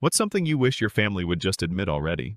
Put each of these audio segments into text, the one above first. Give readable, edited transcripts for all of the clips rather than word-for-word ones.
What's something you wish your family would just admit already?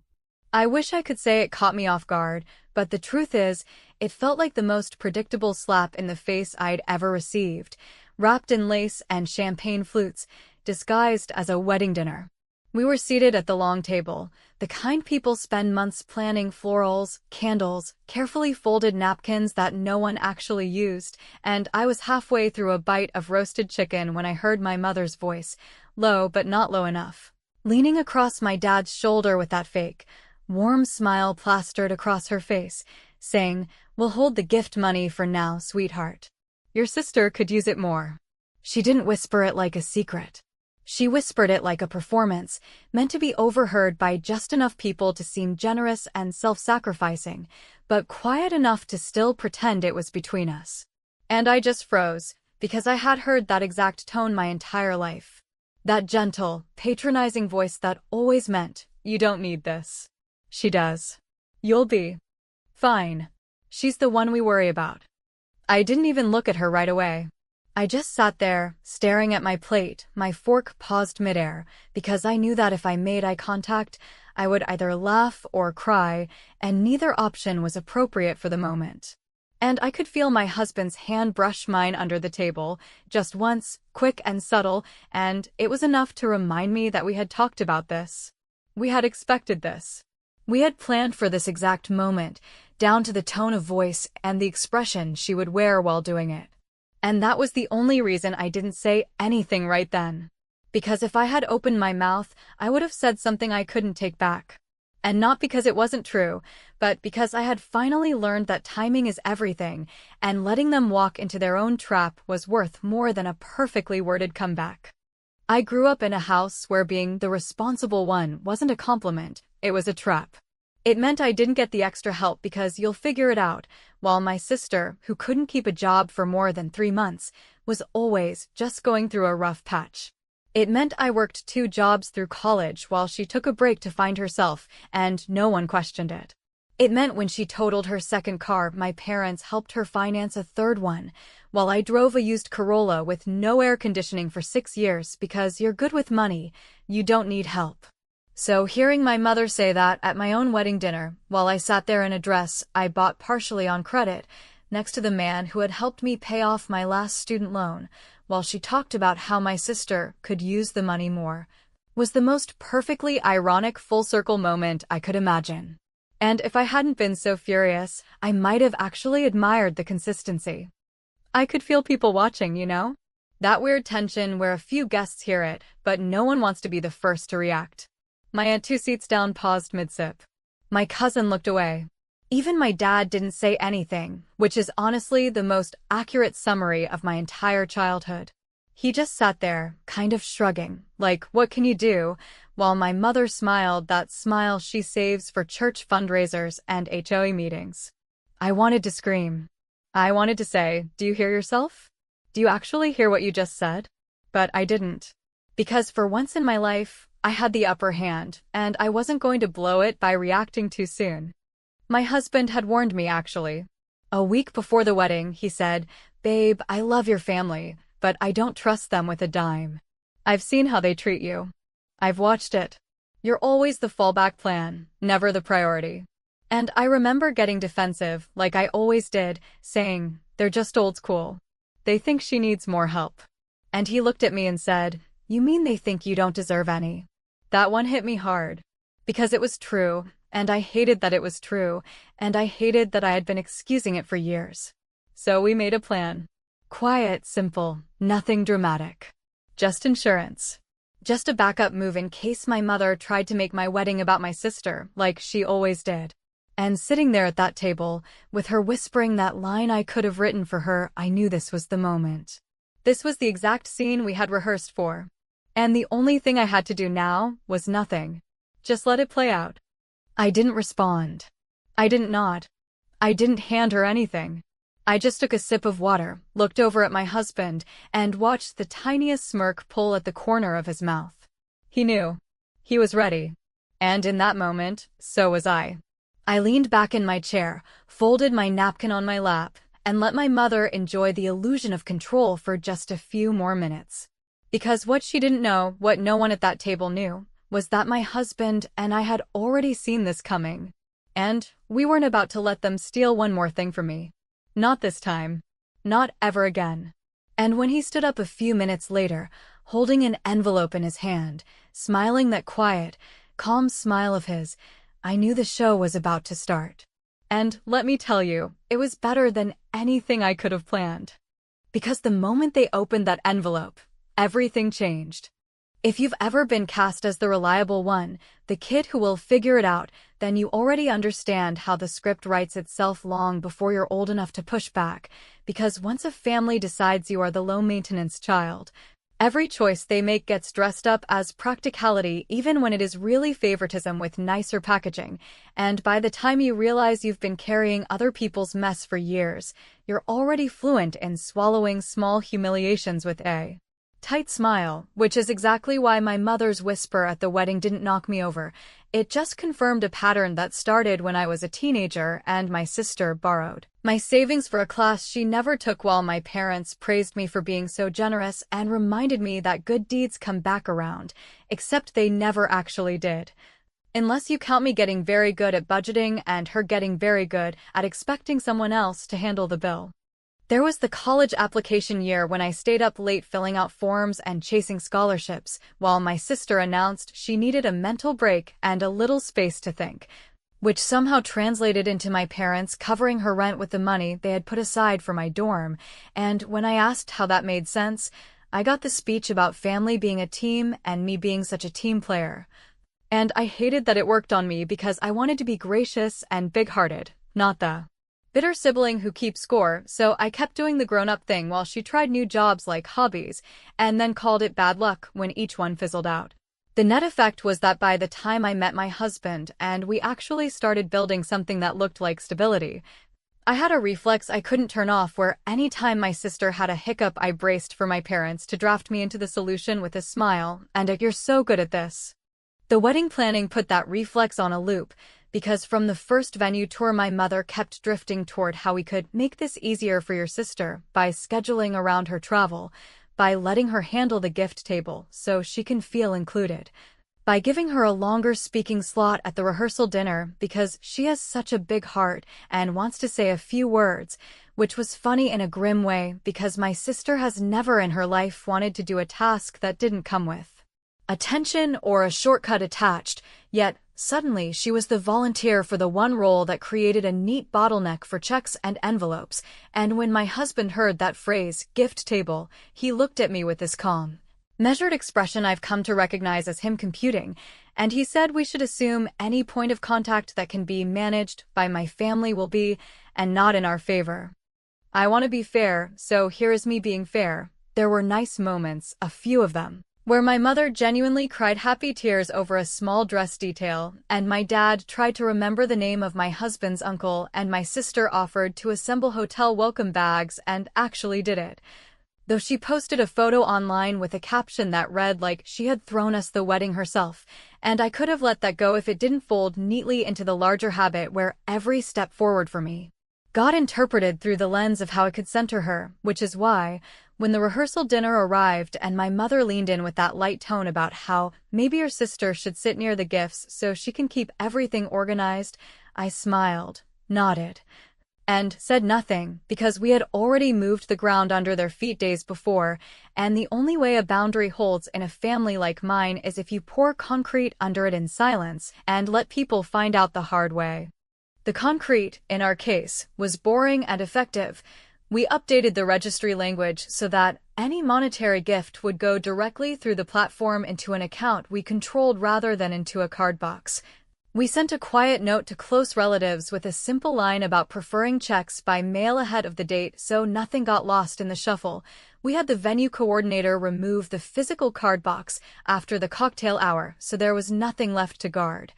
I wish I could say it caught me off guard, but the truth is, it felt like the most predictable slap in the face I'd ever received, wrapped in lace and champagne flutes, disguised as a wedding dinner. We were seated at the long table, the kind people spend months planning: florals, candles, carefully folded napkins that no one actually used, and I was halfway through a bite of roasted chicken when I heard my mother's voice, low but not low enough, leaning across my dad's shoulder with that fake, warm smile plastered across her face, saying, "We'll hold the gift money for now, sweetheart. Your sister could use it more." She didn't whisper it like a secret. She whispered it like a performance, meant to be overheard by just enough people to seem generous and self-sacrificing, but quiet enough to still pretend it was between us. And I just froze, because I had heard that exact tone my entire life. That gentle, patronizing voice that always meant, "You don't need this." She does. You'll be fine. She's the one we worry about. I didn't even look at her right away. I just sat there, staring at my plate, my fork paused midair, because I knew that if I made eye contact, I would either laugh or cry, and neither option was appropriate for the moment. And I could feel my husband's hand brush mine under the table, just once, quick and subtle, and it was enough to remind me that we had talked about this. We had expected this. We had planned for this exact moment, down to the tone of voice and the expression she would wear while doing it. And that was the only reason I didn't say anything right then. Because if I had opened my mouth, I would have said something I couldn't take back. And not because it wasn't true, but because I had finally learned that timing is everything, and letting them walk into their own trap was worth more than a perfectly worded comeback. I grew up in a house where being the responsible one wasn't a compliment, it was a trap. It meant I didn't get the extra help because you'll figure it out, while my sister, who couldn't keep a job for more than 3 months, was always just going through a rough patch. It meant I worked 2 jobs through college while she took a break to find herself, and no one questioned it. It meant when she totaled her second car, my parents helped her finance a third one, while I drove a used Corolla with no air conditioning for 6 years because you're good with money, you don't need help. So hearing my mother say that at my own wedding dinner, while I sat there in a dress I bought partially on credit, next to the man who had helped me pay off my last student loan, while she talked about how my sister could use the money more, was the most perfectly ironic full-circle moment I could imagine. And if I hadn't been so furious, I might have actually admired the consistency. I could feel people watching, you know? That weird tension where a few guests hear it, but no one wants to be the first to react. My aunt 2 seats down paused mid-sip. My cousin looked away. Even my dad didn't say anything, which is honestly the most accurate summary of my entire childhood. He just sat there, kind of shrugging, like, what can you do, while my mother smiled that smile she saves for church fundraisers and HOA meetings. I wanted to scream. I wanted to say, "Do you hear yourself? Do you actually hear what you just said?" But I didn't. Because for once in my life, I had the upper hand, and I wasn't going to blow it by reacting too soon. My husband had warned me, actually. A week before the wedding, he said, "Babe, I love your family, but I don't trust them with a dime. I've seen how they treat you. I've watched it. You're always the fallback plan, never the priority." And I remember getting defensive, like I always did, saying, "They're just old school. They think she needs more help." And he looked at me and said, "You mean they think you don't deserve any?" That one hit me hard. Because it was true, and I hated that it was true, and I hated that I had been excusing it for years. So we made a plan. Quiet, simple, nothing dramatic. Just insurance. Just a backup move in case my mother tried to make my wedding about my sister, like she always did. And sitting there at that table, with her whispering that line I could have written for her, I knew this was the moment. This was the exact scene we had rehearsed for. And the only thing I had to do now was nothing. Just let it play out. I didn't respond. I didn't nod. I didn't hand her anything. I just took a sip of water, looked over at my husband, and watched the tiniest smirk pull at the corner of his mouth. He knew. He was ready. And in that moment, so was I. I leaned back in my chair, folded my napkin on my lap, and let my mother enjoy the illusion of control for just a few more minutes. Because what she didn't know, what no one at that table knew, was that my husband and I had already seen this coming. And we weren't about to let them steal one more thing from me. Not this time. Not ever again. And when he stood up a few minutes later, holding an envelope in his hand, smiling that quiet, calm smile of his, I knew the show was about to start. And let me tell you, it was better than anything I could have planned. Because the moment they opened that envelope, everything changed. If you've ever been cast as the reliable one, the kid who will figure it out, then you already understand how the script writes itself long before you're old enough to push back, because once a family decides you are the low-maintenance child, every choice they make gets dressed up as practicality even when it is really favoritism with nicer packaging, and by the time you realize you've been carrying other people's mess for years, you're already fluent in swallowing small humiliations with a tight smile, which is exactly why my mother's whisper at the wedding didn't knock me over. It just confirmed a pattern that started when I was a teenager and my sister borrowed my savings for a class she never took while my parents praised me for being so generous and reminded me that good deeds come back around, except they never actually did. Unless you count me getting very good at budgeting and her getting very good at expecting someone else to handle the bill. There was the college application year when I stayed up late filling out forms and chasing scholarships, while my sister announced she needed a mental break and a little space to think, which somehow translated into my parents covering her rent with the money they had put aside for my dorm, and when I asked how that made sense, I got the speech about family being a team and me being such a team player. And I hated that it worked on me because I wanted to be gracious and big-hearted, not the bitter sibling who keeps score, so I kept doing the grown-up thing while she tried new jobs like hobbies, and then called it bad luck when each one fizzled out. The net effect was that by the time I met my husband and we actually started building something that looked like stability, I had a reflex I couldn't turn off where any time my sister had a hiccup I braced for my parents to draft me into the solution with a smile and a "you're so good at this." The wedding planning put that reflex on a loop, because from the first venue tour my mother kept drifting toward how we could make this easier for your sister by scheduling around her travel, by letting her handle the gift table so she can feel included, by giving her a longer speaking slot at the rehearsal dinner because she has such a big heart and wants to say a few words, which was funny in a grim way because my sister has never in her life wanted to do a task that didn't come with attention or a shortcut attached, yet suddenly she was the volunteer for the one role that created a neat bottleneck for checks and envelopes, and when my husband heard that phrase, gift table, he looked at me with this calm, measured expression I've come to recognize as him computing, and he said we should assume any point of contact that can be managed by my family will be, and not in our favor. I want to be fair, so here is me being fair. There were nice moments, a few of them, where my mother genuinely cried happy tears over a small dress detail, and my dad tried to remember the name of my husband's uncle, and my sister offered to assemble hotel welcome bags and actually did it. Though she posted a photo online with a caption that read like she had thrown us the wedding herself, and I could have let that go if it didn't fold neatly into the larger habit where every step forward for me got interpreted through the lens of how it could center her, which is why, when the rehearsal dinner arrived and my mother leaned in with that light tone about how maybe your sister should sit near the gifts so she can keep everything organized, I smiled, nodded, and said nothing because we had already moved the ground under their feet days before, and the only way a boundary holds in a family like mine is if you pour concrete under it in silence and let people find out the hard way. The concrete, in our case, was boring and effective. We updated the registry language so that any monetary gift would go directly through the platform into an account we controlled rather than into a card box. We sent a quiet note to close relatives with a simple line about preferring checks by mail ahead of the date so nothing got lost in the shuffle. We had the venue coordinator remove the physical card box after the cocktail hour so there was nothing left to guard.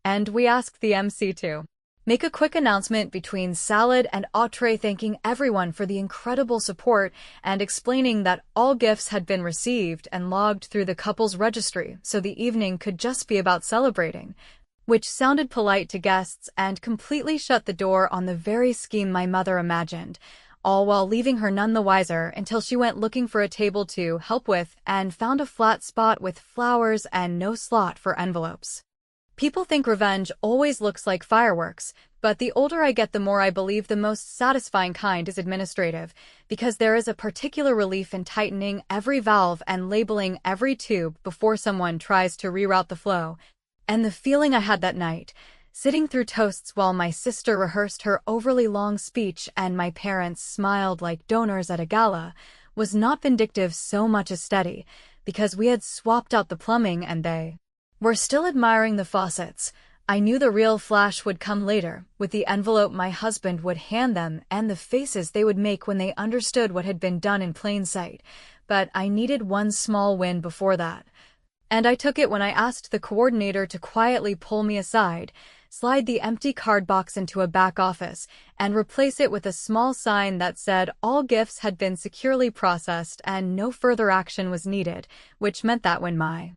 And we asked the MC to make a quick announcement between salad and entree thanking everyone for the incredible support and explaining that all gifts had been received and logged through the couple's registry so the evening could just be about celebrating, which sounded polite to guests and completely shut the door on the very scheme my mother imagined. all while leaving her none the wiser until she went looking for a table to help with and found a flat spot with flowers and no slot for envelopes. People think revenge always looks like fireworks, but the older I get, the more I believe the most satisfying kind is administrative, because there is a particular relief in tightening every valve and labeling every tube before someone tries to reroute the flow. And the feeling I had that night, sitting through toasts while my sister rehearsed her overly long speech and my parents smiled like donors at a gala, was not vindictive so much as steady, because we had swapped out the plumbing and they were still admiring the faucets. I knew the real flash would come later, with the envelope my husband would hand them and the faces they would make when they understood what had been done in plain sight. But I needed one small win before that. And I took it when I asked the coordinator to quietly pull me aside, slide the empty card box into a back office, and replace it with a small sign that said all gifts had been securely processed and no further action was needed, which meant that when my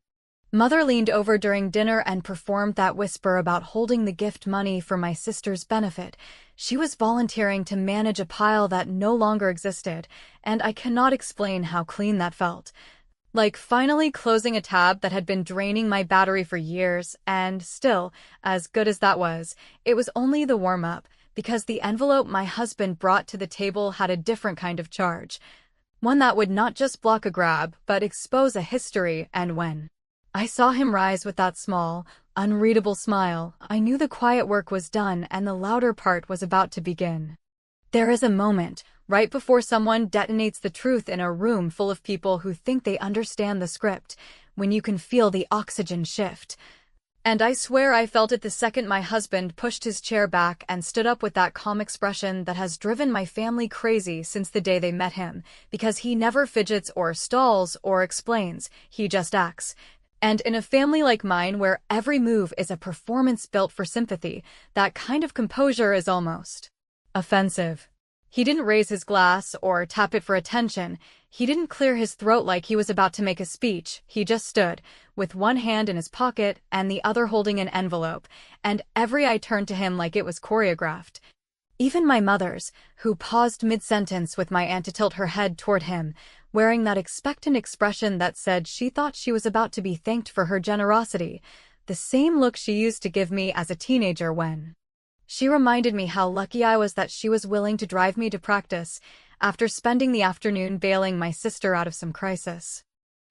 mother leaned over during dinner and performed that whisper about holding the gift money for my sister's benefit, she was volunteering to manage a pile that no longer existed, and I cannot explain how clean that felt. Like finally closing a tab that had been draining my battery for years, and still, as good as that was, it was only the warm-up, because the envelope my husband brought to the table had a different kind of charge. One that would not just block a grab, but expose a history, and when I saw him rise with that small, unreadable smile, I knew the quiet work was done and the louder part was about to begin. There is a moment, right before someone detonates the truth in a room full of people who think they understand the script, when you can feel the oxygen shift. And I swear I felt it the second my husband pushed his chair back and stood up with that calm expression that has driven my family crazy since the day they met him, because he never fidgets or stalls or explains, he just acts. And in a family like mine where every move is a performance built for sympathy, that kind of composure is almost offensive. He didn't raise his glass or tap it for attention. He didn't clear his throat like he was about to make a speech. He just stood, with one hand in his pocket and the other holding an envelope, and every eye turned to him like it was choreographed. Even my mother's, who paused mid-sentence with my aunt to tilt her head toward him, wearing that expectant expression that said she thought she was about to be thanked for her generosity, the same look she used to give me as a teenager when she reminded me how lucky I was that she was willing to drive me to practice, after spending the afternoon bailing my sister out of some crisis.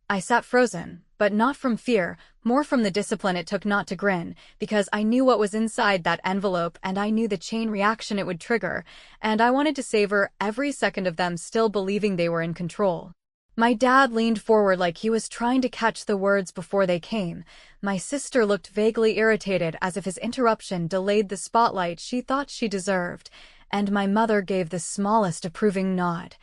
I sat frozen, but not from fear, more from the discipline it took not to grin, because I knew what was inside that envelope and I knew the chain reaction it would trigger, and I wanted to savor every second of them still believing they were in control. My dad leaned forward like he was trying to catch the words before they came. My sister looked vaguely irritated as if his interruption delayed the spotlight she thought she deserved, and my mother gave the smallest approving nod.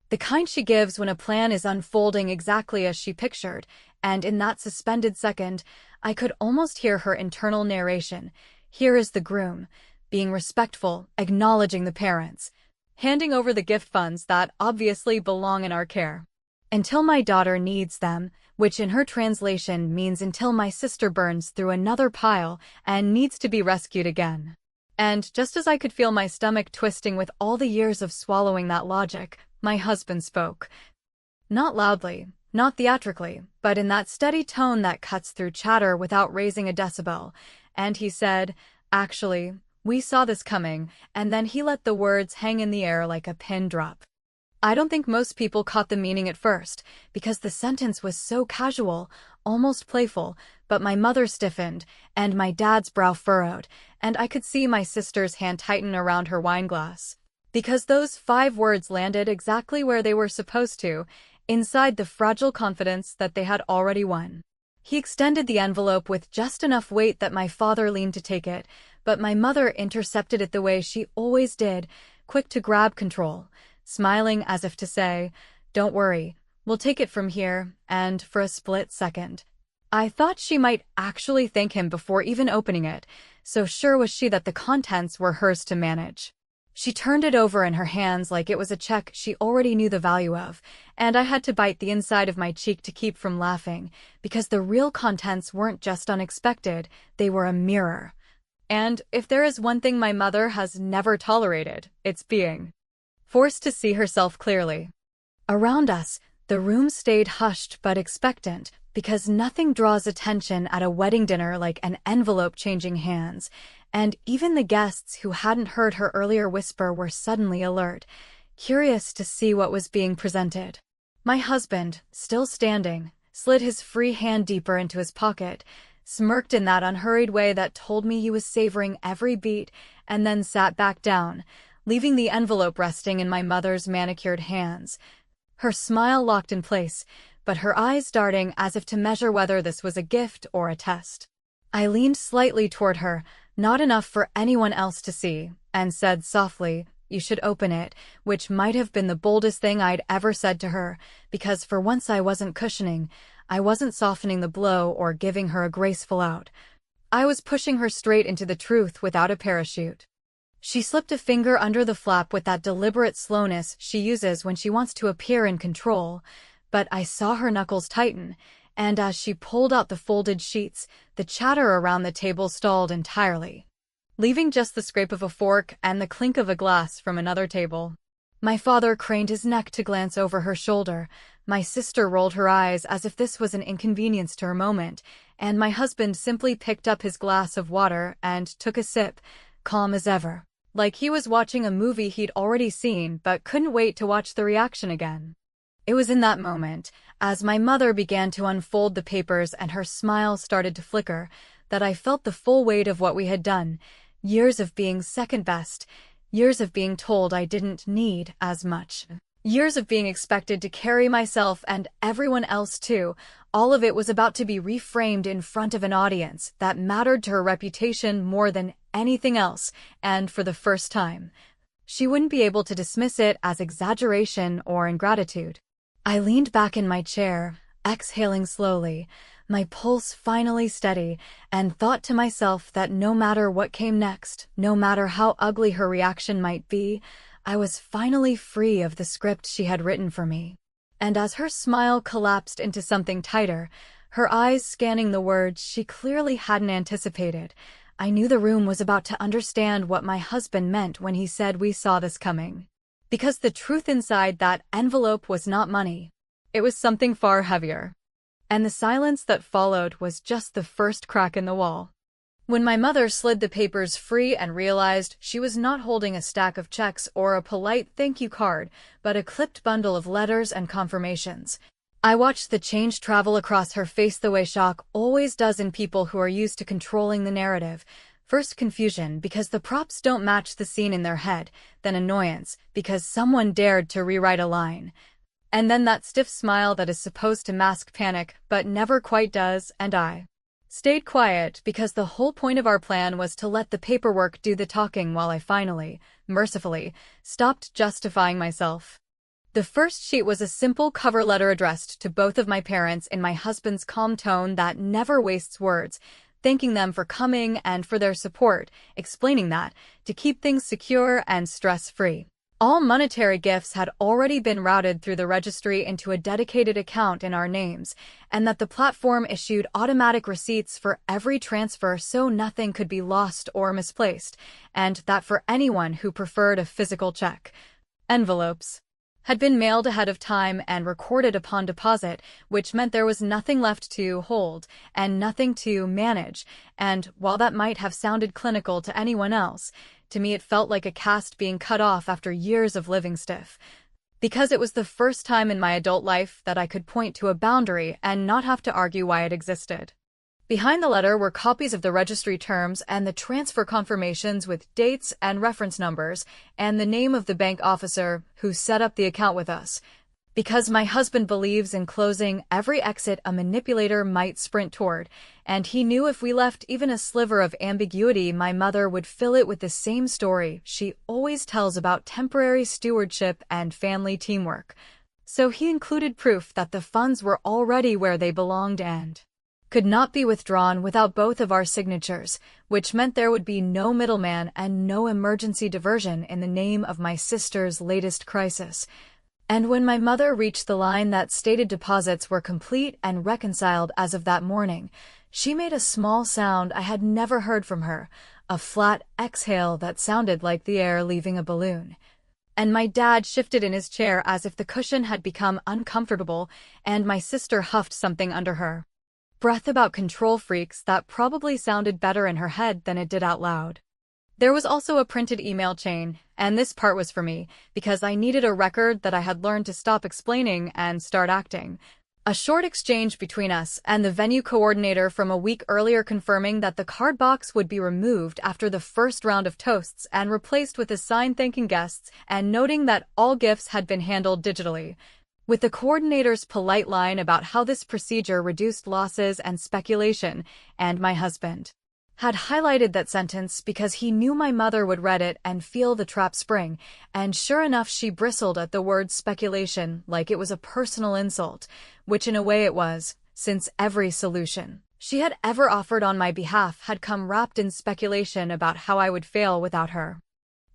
The kind she gives when a plan is unfolding exactly as she pictured, and in that suspended second, I could almost hear her internal narration. Here is the groom, being respectful, acknowledging the parents, handing over the gift funds that obviously belong in our care. Until my daughter needs them, which in her translation means until my sister burns through another pile and needs to be rescued again. And just as I could feel my stomach twisting with all the years of swallowing that logic, my husband spoke. Not loudly, not theatrically, but in that steady tone that cuts through chatter without raising a decibel, and he said, "Actually, we saw this coming," and then he let the words hang in the air like a pin drop. I don't think most people caught the meaning at first, because the sentence was so casual, almost playful, but my mother stiffened, and my dad's brow furrowed, and I could see my sister's hand tighten around her wineglass. Because those 5 words landed exactly where they were supposed to, inside the fragile confidence that they had already won. He extended the envelope with just enough weight that my father leaned to take it, but my mother intercepted it the way she always did, quick to grab control, smiling as if to say, "Don't worry, we'll take it from here," and for a split second, I thought she might actually thank him before even opening it, so sure was she that the contents were hers to manage. She turned it over in her hands like it was a check she already knew the value of, and I had to bite the inside of my cheek to keep from laughing, because the real contents weren't just unexpected, they were a mirror. And if there is one thing my mother has never tolerated, it's being forced to see herself clearly. Around us, the room stayed hushed but expectant, because nothing draws attention at a wedding dinner like an envelope changing hands, and even the guests who hadn't heard her earlier whisper were suddenly alert, curious to see what was being presented. My husband, still standing, slid his free hand deeper into his pocket, smirked in that unhurried way that told me he was savoring every beat, and then sat back down, leaving the envelope resting in my mother's manicured hands. Her smile locked in place, but her eyes darting as if to measure whether this was a gift or a test. I leaned slightly toward her, not enough for anyone else to see, and said softly, "You should open it," which might have been the boldest thing I'd ever said to her, because for once I wasn't cushioning, I wasn't softening the blow or giving her a graceful out. I was pushing her straight into the truth without a parachute. She slipped a finger under the flap with that deliberate slowness she uses when she wants to appear in control, but I saw her knuckles tighten, and as she pulled out the folded sheets, the chatter around the table stalled entirely, leaving just the scrape of a fork and the clink of a glass from another table. My father craned his neck to glance over her shoulder, my sister rolled her eyes as if this was an inconvenience to her moment, and my husband simply picked up his glass of water and took a sip, calm as ever, like he was watching a movie he'd already seen but couldn't wait to watch the reaction again. It was in that moment, as my mother began to unfold the papers and her smile started to flicker, that I felt the full weight of what we had done. Years of being second best, years of being told I didn't need as much, years of being expected to carry myself and everyone else too. All of it was about to be reframed in front of an audience that mattered to her reputation more than anything else, and for the first time, she wouldn't be able to dismiss it as exaggeration or ingratitude. I leaned back in my chair, exhaling slowly, my pulse finally steady, and thought to myself that no matter what came next, no matter how ugly her reaction might be, I was finally free of the script she had written for me. And as her smile collapsed into something tighter, her eyes scanning the words she clearly hadn't anticipated, I knew the room was about to understand what my husband meant when he said we saw this coming. Because the truth inside that envelope was not money. It was something far heavier. And the silence that followed was just the first crack in the wall. When my mother slid the papers free and realized she was not holding a stack of checks or a polite thank you card, but a clipped bundle of letters and confirmations, I watched the change travel across her face the way shock always does in people who are used to controlling the narrative. First confusion because the props don't match the scene in their head, then annoyance because someone dared to rewrite a line. And then that stiff smile that is supposed to mask panic but never quite does, and I stayed quiet because the whole point of our plan was to let the paperwork do the talking while I finally, mercifully, stopped justifying myself. The first sheet was a simple cover letter addressed to both of my parents in my husband's calm tone that never wastes words, thanking them for coming and for their support, explaining that, to keep things secure and stress-free, all monetary gifts had already been routed through the registry into a dedicated account in our names, and that the platform issued automatic receipts for every transfer so nothing could be lost or misplaced, and that for anyone who preferred a physical check, envelopes had been mailed ahead of time and recorded upon deposit, which meant there was nothing left to hold and nothing to manage, and while that might have sounded clinical to anyone else, to me it felt like a cast being cut off after years of living stiff. Because it was the first time in my adult life that I could point to a boundary and not have to argue why it existed. Behind the letter were copies of the registry terms and the transfer confirmations with dates and reference numbers, and the name of the bank officer who set up the account with us. Because my husband believes in closing every exit a manipulator might sprint toward, and he knew if we left even a sliver of ambiguity, my mother would fill it with the same story she always tells about temporary stewardship and family teamwork. So he included proof that the funds were already where they belonged and could not be withdrawn without both of our signatures, which meant there would be no middleman and no emergency diversion in the name of my sister's latest crisis. And when my mother reached the line that stated deposits were complete and reconciled as of that morning, she made a small sound I had never heard from her, a flat exhale that sounded like the air leaving a balloon. And my dad shifted in his chair as if the cushion had become uncomfortable, and my sister huffed something under her breath about control freaks that probably sounded better in her head than it did out loud. There was also a printed email chain, and this part was for me, because I needed a record that I had learned to stop explaining and start acting. A short exchange between us and the venue coordinator from a week earlier confirming that the card box would be removed after the first round of toasts and replaced with a sign thanking guests and noting that all gifts had been handled digitally. With the coordinator's polite line about how this procedure reduced losses and speculation, and my husband had highlighted that sentence because he knew my mother would read it and feel the trap spring, and sure enough she bristled at the word speculation like it was a personal insult, which in a way it was, since every solution she had ever offered on my behalf had come wrapped in speculation about how I would fail without her.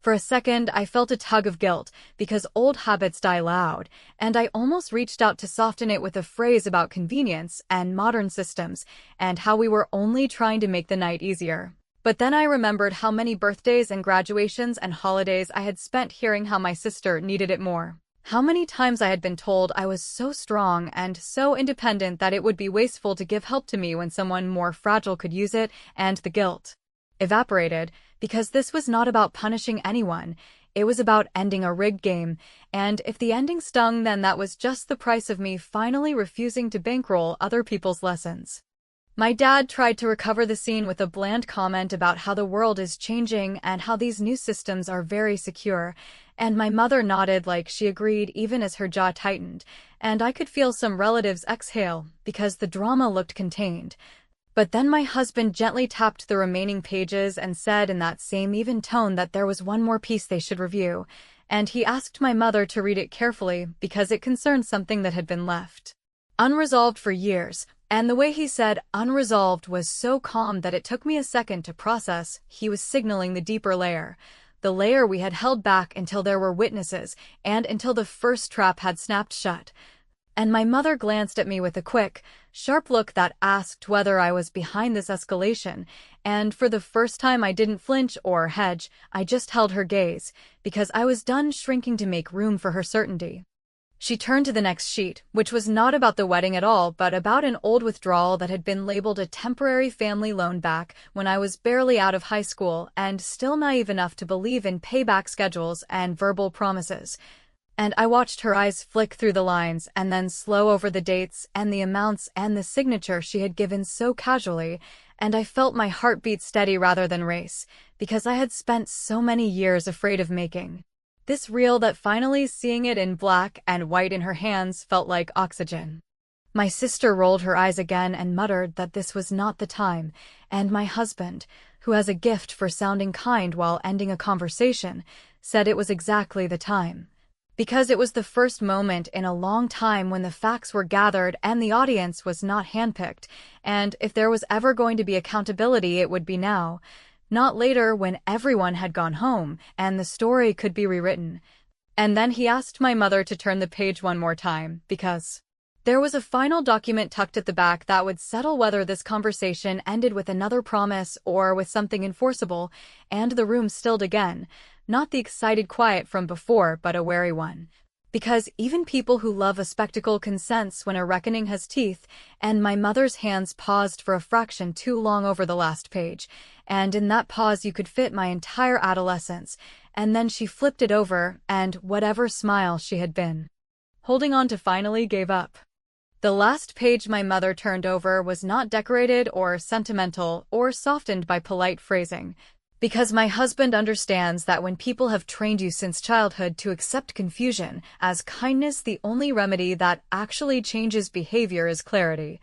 For a second, I felt a tug of guilt, because old habits die loud, and I almost reached out to soften it with a phrase about convenience and modern systems, and how we were only trying to make the night easier. But then I remembered how many birthdays and graduations and holidays I had spent hearing how my sister needed it more. How many times I had been told I was so strong and so independent that it would be wasteful to give help to me when someone more fragile could use it, and the guilt evaporated, because this was not about punishing anyone, it was about ending a rigged game, and if the ending stung then that was just the price of me finally refusing to bankroll other people's lessons. My dad tried to recover the scene with a bland comment about how the world is changing and how these new systems are very secure, and my mother nodded like she agreed even as her jaw tightened, and I could feel some relatives exhale because the drama looked contained. But then my husband gently tapped the remaining pages and said in that same even tone that there was one more piece they should review, and he asked my mother to read it carefully because it concerned something that had been left unresolved for years, and the way he said unresolved was so calm that it took me a second to process. He was signaling the deeper layer, the layer we had held back until there were witnesses and until the first trap had snapped shut. And my mother glanced at me with a quick, sharp look that asked whether I was behind this escalation, and for the first time I didn't flinch or hedge, I just held her gaze, because I was done shrinking to make room for her certainty. She turned to the next sheet, which was not about the wedding at all, but about an old withdrawal that had been labeled a temporary family loan back when I was barely out of high school and still naive enough to believe in payback schedules and verbal promises. And I watched her eyes flick through the lines and then slow over the dates and the amounts and the signature she had given so casually, and I felt my heart beat steady rather than race, because I had spent so many years afraid of making this real that finally seeing it in black and white in her hands felt like oxygen. My sister rolled her eyes again and muttered that this was not the time, and my husband, who has a gift for sounding kind while ending a conversation, said it was exactly the time. Because it was the first moment in a long time when the facts were gathered and the audience was not handpicked, and if there was ever going to be accountability it would be now, not later when everyone had gone home and the story could be rewritten. And then he asked my mother to turn the page one more time, because there was a final document tucked at the back that would settle whether this conversation ended with another promise or with something enforceable, and the room stilled again. Not the excited quiet from before, but a wary one. Because even people who love a spectacle can sense when a reckoning has teeth, and my mother's hands paused for a fraction too long over the last page, and in that pause you could fit my entire adolescence, and then she flipped it over, and whatever smile she had been holding on to finally gave up. The last page my mother turned over was not decorated or sentimental or softened by polite phrasing. Because my husband understands that when people have trained you since childhood to accept confusion as kindness, the only remedy that actually changes behavior is clarity.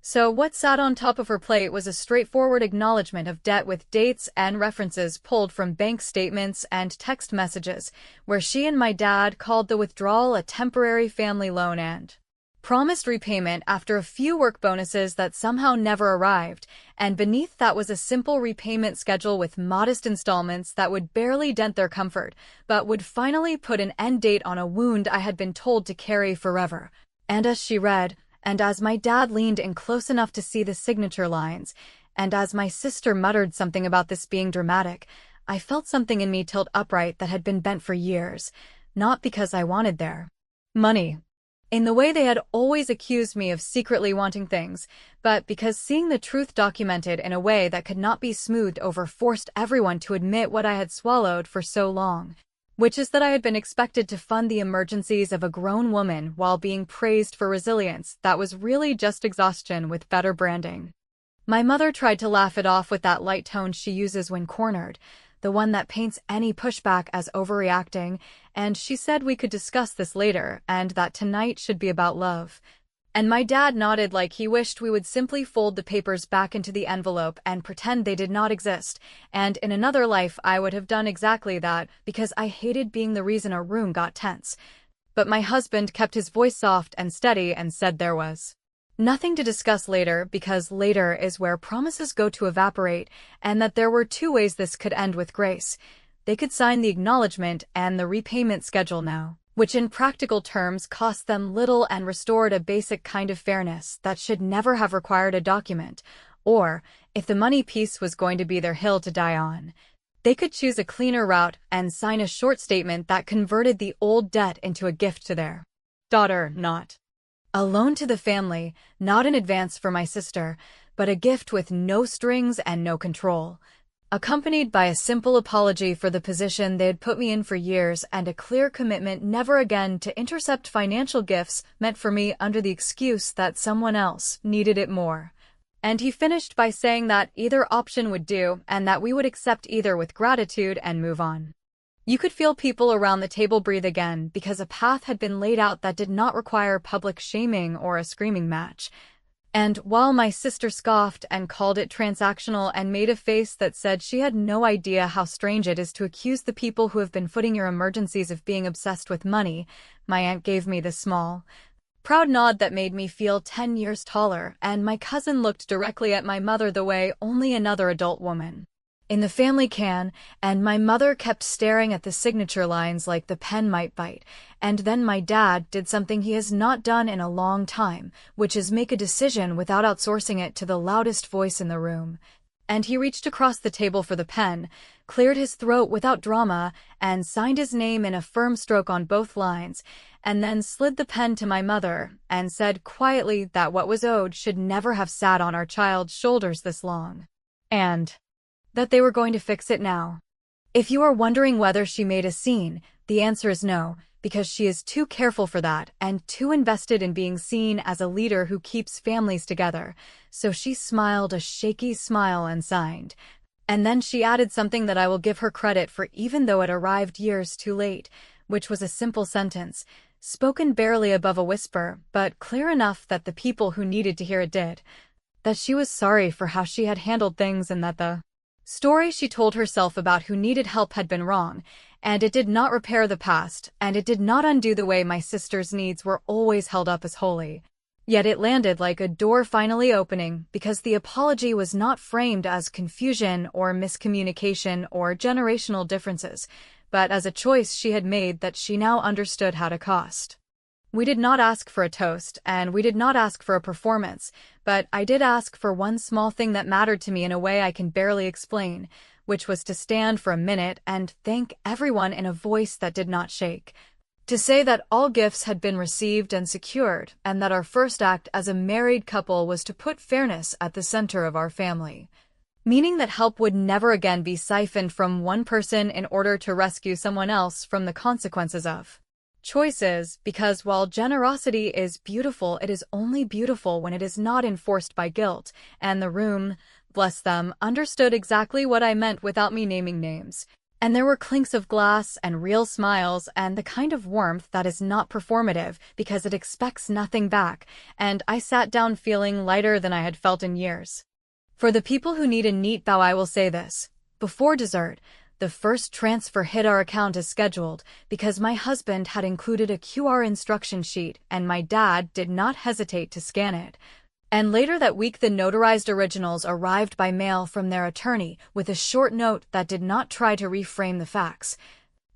So what sat on top of her plate was a straightforward acknowledgement of debt with dates and references pulled from bank statements and text messages, where she and my dad called the withdrawal a temporary family loan and promised repayment after a few work bonuses that somehow never arrived, and beneath that was a simple repayment schedule with modest installments that would barely dent their comfort, but would finally put an end date on a wound I had been told to carry forever. And as she read, and as my dad leaned in close enough to see the signature lines, and as my sister muttered something about this being dramatic, I felt something in me tilt upright that had been bent for years, not because I wanted their money, in the way they had always accused me of secretly wanting things, but because seeing the truth documented in a way that could not be smoothed over forced everyone to admit what I had swallowed for so long, which is that I had been expected to fund the emergencies of a grown woman while being praised for resilience that was really just exhaustion with better branding. My mother tried to laugh it off with that light tone she uses when cornered, the one that paints any pushback as overreacting, and she said we could discuss this later and that tonight should be about love. And my dad nodded like he wished we would simply fold the papers back into the envelope and pretend they did not exist, and in another life I would have done exactly that because I hated being the reason a room got tense. But my husband kept his voice soft and steady and said there was nothing to discuss later because later is where promises go to evaporate, and that there were two ways this could end with grace. They could sign the acknowledgement and the repayment schedule now, which in practical terms cost them little and restored a basic kind of fairness that should never have required a document, or, if the money piece was going to be their hill to die on, they could choose a cleaner route and sign a short statement that converted the old debt into a gift to their daughter, not a loan to the family, not an advance for my sister, but a gift with no strings and no control, accompanied by a simple apology for the position they had put me in for years and a clear commitment never again to intercept financial gifts meant for me under the excuse that someone else needed it more. And he finished by saying that either option would do and that we would accept either with gratitude and move on. You could feel people around the table breathe again because a path had been laid out that did not require public shaming or a screaming match. And while my sister scoffed and called it transactional and made a face that said she had no idea how strange it is to accuse the people who have been footing your emergencies of being obsessed with money, my aunt gave me the small, proud nod that made me feel 10 years taller, and my cousin looked directly at my mother the way only another adult woman in the family can, and my mother kept staring at the signature lines like the pen might bite, and then my dad did something he has not done in a long time, which is make a decision without outsourcing it to the loudest voice in the room. And he reached across the table for the pen, cleared his throat without drama, and signed his name in a firm stroke on both lines, and then slid the pen to my mother, and said quietly that what was owed should never have sat on our child's shoulders this long. And that they were going to fix it now. If you are wondering whether she made a scene, the answer is no, because she is too careful for that and too invested in being seen as a leader who keeps families together, so she smiled a shaky smile and signed. And then she added something that I will give her credit for even though it arrived years too late, which was a simple sentence, spoken barely above a whisper, but clear enough that the people who needed to hear it did. That she was sorry for how she had handled things and that the story she told herself about who needed help had been wrong, and it did not repair the past, and it did not undo the way my sister's needs were always held up as holy. Yet it landed like a door finally opening because the apology was not framed as confusion or miscommunication or generational differences, but as a choice she had made that she now understood how to cost. We did not ask for a toast, and we did not ask for a performance, but I did ask for one small thing that mattered to me in a way I can barely explain, which was to stand for a minute and thank everyone in a voice that did not shake. To say that all gifts had been received and secured, and that our first act as a married couple was to put fairness at the center of our family. Meaning that help would never again be siphoned from one person in order to rescue someone else from the consequences of choices, because while generosity is beautiful, it is only beautiful when it is not enforced by guilt, and the room, bless them, understood exactly what I meant without me naming names. And there were clinks of glass and real smiles and the kind of warmth that is not performative because it expects nothing back, and I sat down feeling lighter than I had felt in years. For the people who need a neat bow, I will say this. Before dessert, the first transfer hit our account as scheduled because my husband had included a QR instruction sheet and my dad did not hesitate to scan it. And later that week the notarized originals arrived by mail from their attorney with a short note that did not try to reframe the facts.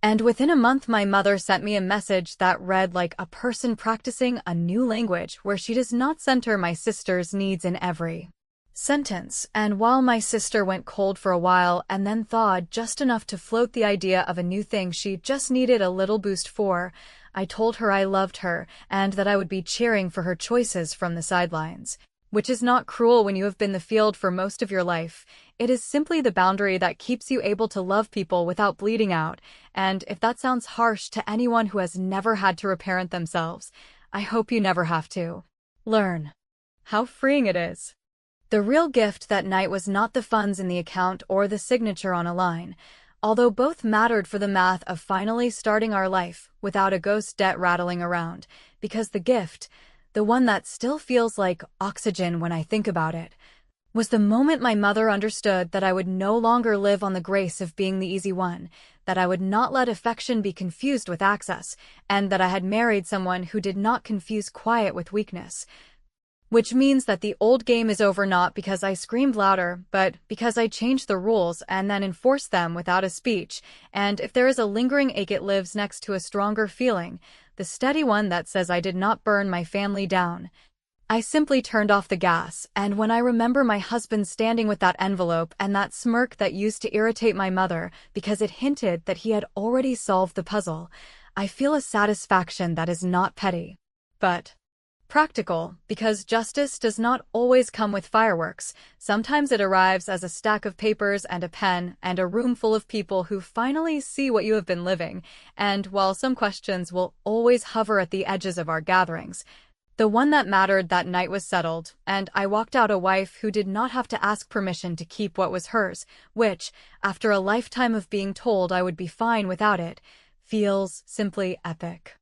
And within a month my mother sent me a message that read like a person practicing a new language where she does not center my sister's needs in every sentence, and while my sister went cold for a while and then thawed just enough to float the idea of a new thing she just needed a little boost for, I told her I loved her and that I would be cheering for her choices from the sidelines. Which is not cruel when you have been the field for most of your life. It is simply the boundary that keeps you able to love people without bleeding out, and if that sounds harsh to anyone who has never had to reparent themselves, I hope you never have to. Learn how freeing it is. The real gift that night was not the funds in the account or the signature on a line, although both mattered for the math of finally starting our life without a ghost debt rattling around, because the gift, the one that still feels like oxygen when I think about it, was the moment my mother understood that I would no longer live on the grace of being the easy one, that I would not let affection be confused with access, and that I had married someone who did not confuse quiet with weakness. Which means that the old game is over not because I screamed louder, but because I changed the rules and then enforced them without a speech, and if there is a lingering ache it lives next to a stronger feeling, the steady one that says I did not burn my family down. I simply turned off the gas, and when I remember my husband standing with that envelope and that smirk that used to irritate my mother because it hinted that he had already solved the puzzle, I feel a satisfaction that is not petty, but practical, because justice does not always come with fireworks. Sometimes it arrives as a stack of papers and a pen and a room full of people who finally see what you have been living, and while some questions will always hover at the edges of our gatherings, the one that mattered that night was settled, and I walked out a wife who did not have to ask permission to keep what was hers, which, after a lifetime of being told I would be fine without it, feels simply epic.